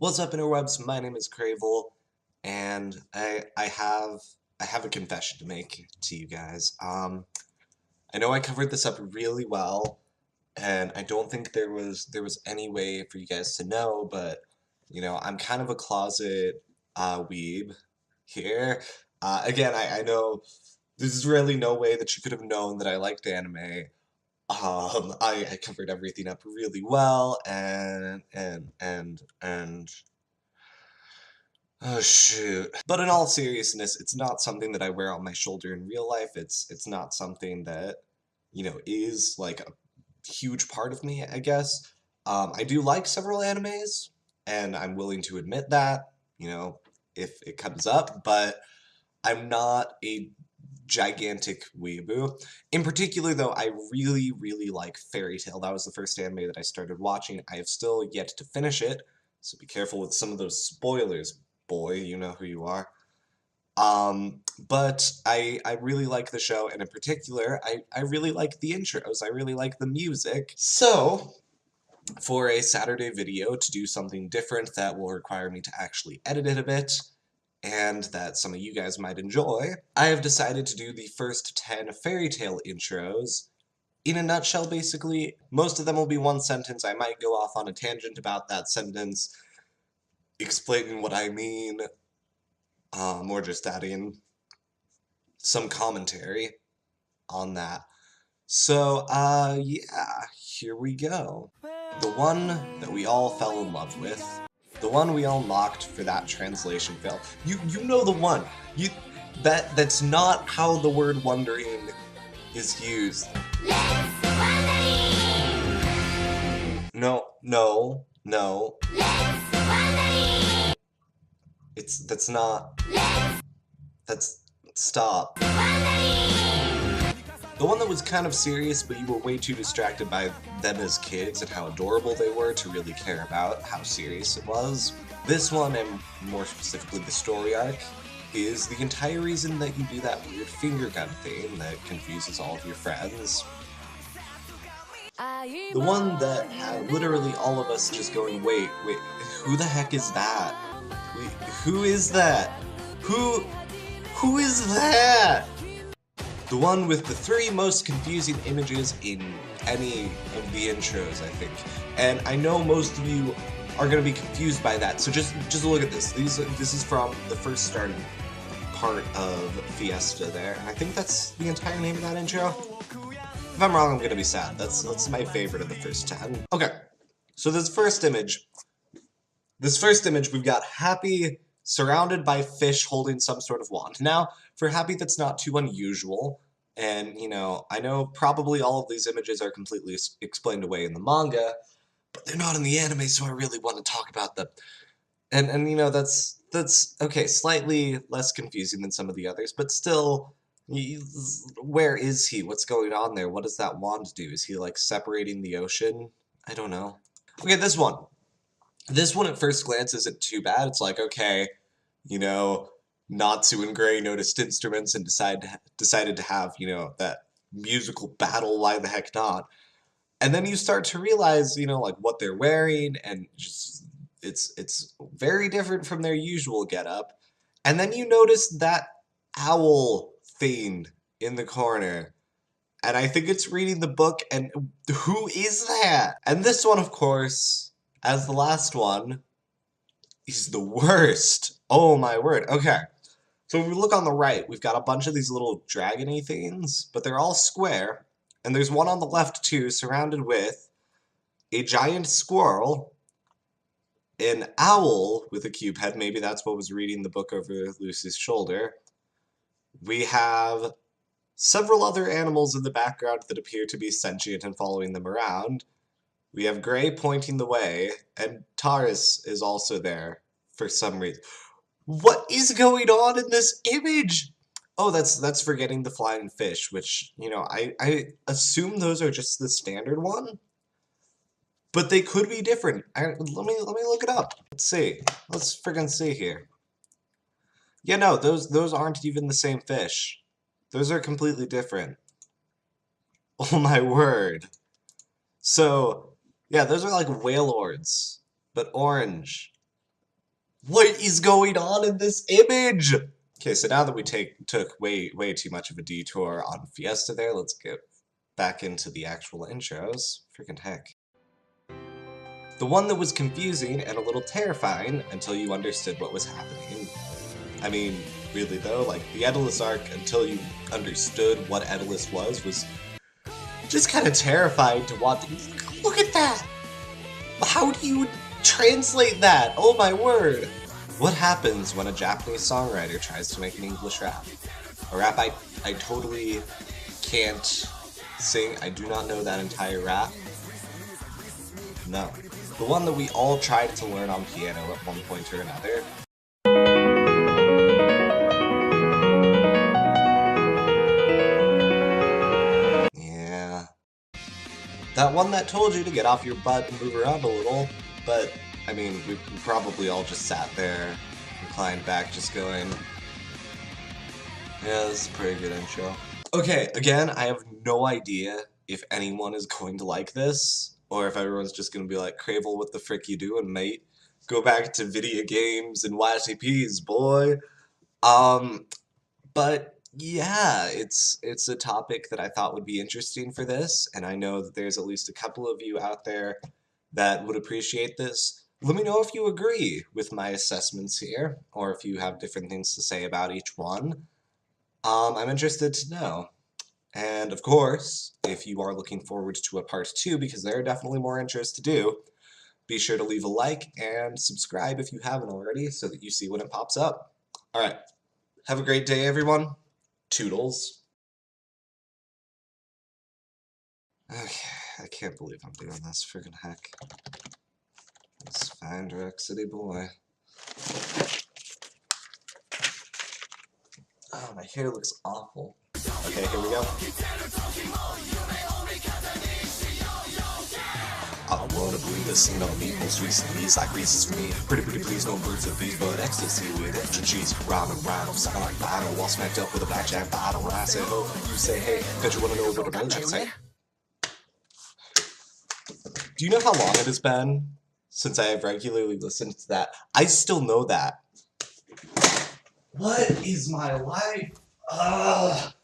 What's up, interwebs? My name is Cravol, and I have a confession to make to you guys. I know I covered this up really well, and I don't think there was any way for you guys to know, but I'm kind of a closet weeb here. Again, I know there's really no way that you could have known that I liked anime. I covered everything up really well, and oh shoot. But in all seriousness, it's not something that I wear on my shoulder in real life. It's not something that, is like a huge part of me, I guess. I do like several animes, and I'm willing to admit that, if it comes up, but I'm not a gigantic weeaboo. In particular, though, I really, really like Fairy Tail. That was the first anime that I started watching. I have still yet to finish it, so be careful with some of those spoilers, boy. You know who you are. But I really like the show, and in particular, I really like the intros. I really like the music. So, for a Saturday video to do something different that will require me to actually edit it a bit, and that some of you guys might enjoy, I have decided to do the first 10 fairy tale intros. In a nutshell, basically, most of them will be one sentence. I might go off on a tangent about that sentence, explaining what I mean, or just adding some commentary on that. So, yeah, here we go. The one that we all fell in love with. The one we all mocked for that translation fail. You know the one. That's not how the word wondering is used. No. That's not. Stop. The one that was kind of serious, but you were way too distracted by them as kids and how adorable they were to really care about how serious it was. This one, and more specifically the story arc, is the entire reason that you do that weird finger gun thing that confuses all of your friends. The one that had literally all of us just going, wait, who the heck is that? Wait, who is that? Who is that? The one with the 3 most confusing images in any of the intros, I think. And I know most of you are going to be confused by that, so just look at this. This is from the first starting part of Fiesta there, and I think that's the entire name of that intro. If I'm wrong, I'm going to be sad. That's my favorite of the first 10. Okay, so this first image, we've got Happy surrounded by fish holding some sort of wand. Now, for Happy, that's not too unusual, and, I know probably all of these images are completely explained away in the manga, but they're not in the anime, so I really want to talk about them. And that's okay, slightly less confusing than some of the others, but still, where is he? What's going on there? What does that wand do? Is he, like, separating the ocean? I don't know. Okay, this one. This one at first glance isn't too bad. It's like, okay, Natsu and Gray noticed instruments and decided to have, that musical battle, why the heck not? And then you start to realize, like, what they're wearing, and just it's very different from their usual getup. And then you notice that owl thing in the corner. And I think it's reading the book, and who is that? And this one, of course, as the last one, is the worst. Oh my word. Okay. So if we look on the right, we've got a bunch of these little dragon-y things, but they're all square. And there's one on the left, too, surrounded with a giant squirrel, an owl with a cube head. Maybe that's what was reading the book over Lucy's shoulder. We have several other animals in the background that appear to be sentient and following them around. We have Gray pointing the way, and Taurus is also there for some reason. What is going on in this image? Oh, that's forgetting the flying fish, which, I assume those are just the standard one. But they could be different. Let me look it up. Let's see. Let's friggin' see here. Yeah, no, those aren't even the same fish. Those are completely different. Oh my word. So, yeah, those are like whale lords, but orange. What is going on in this image? Okay, so now that we took way too much of a detour on Fiesta there, let's get back into the actual intros. Freaking heck. The one that was confusing and a little terrifying until you understood what was happening. I mean, really though, like, the Edalus arc, until you understood what Edalus was just kind of terrifying to watch. Look at that! How do you translate that? Oh my word! What happens when a Japanese songwriter tries to make an English rap? A rap I totally can't sing. I do not know that entire rap. No. The one that we all tried to learn on piano at one point or another. Yeah. That one that told you to get off your butt and move around a little, but, I mean, we probably all just sat there, reclined back, just going, yeah, this is a pretty good intro. Okay, again, I have no idea if anyone is going to like this, or if everyone's just gonna be like, Cravol, what the frick you doing, mate? Go back to video games and YTPs, boy. But yeah, it's a topic that I thought would be interesting for this, and I know that there's at least a couple of you out there that would appreciate this. Let me know if you agree with my assessments here, or if you have different things to say about each one. I'm interested to know. And of course, if you are looking forward to a part 2, because there are definitely more intros to do, be sure to leave a like and subscribe if you haven't already so that you see when it pops up. Alright, have a great day, everyone. Toodles. Okay, I can't believe I'm doing this. Friggin' heck. This fine Direct City boy. Oh, my hair looks awful. Okay, here we go. I wanna be listening on people's recently like Reese's for me. Pretty please, no birds of bees, but ecstasy with extra cheese. Rhyming, sound like bottle, all smacked up with a blackjack bottle. I say, oh, you say, hey, don't you wanna know what a blackjack say? Do you know how long it has been since I have regularly listened to that? I still know that. What is my life? Ugh.